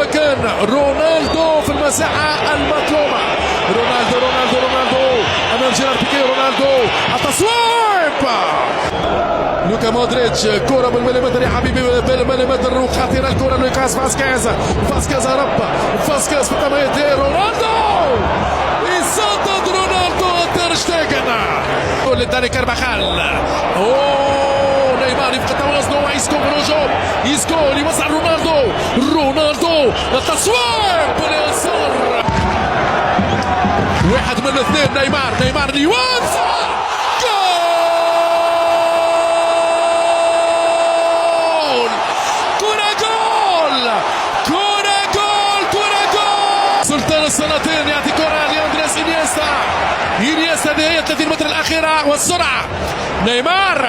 ولكن رونالدو في المساحة المطلوبة. رونالدو أمام جيرار بيكي. رونالدو التصويب. لوكا مودريتش كرة بالمليمتر يا حبيبي بالمليمتر وخطيرة الكرة لوكاس فاسكيز هرب. فاسكيز في تمرير رونالدو يصدد رونالدو تير شتيغن لداني كارفاخال. نيمار يفقد توازنه ويسكو بالهجوم. يسكو يوزع رونالدو التصويب باليسار. واحد من الاثنين. نيمار اللي يوزع. سلطان السلاطين يعطي كرة لأندرياس إنيستا نهاية 30 متر الأخيرة والسرعة. نيمار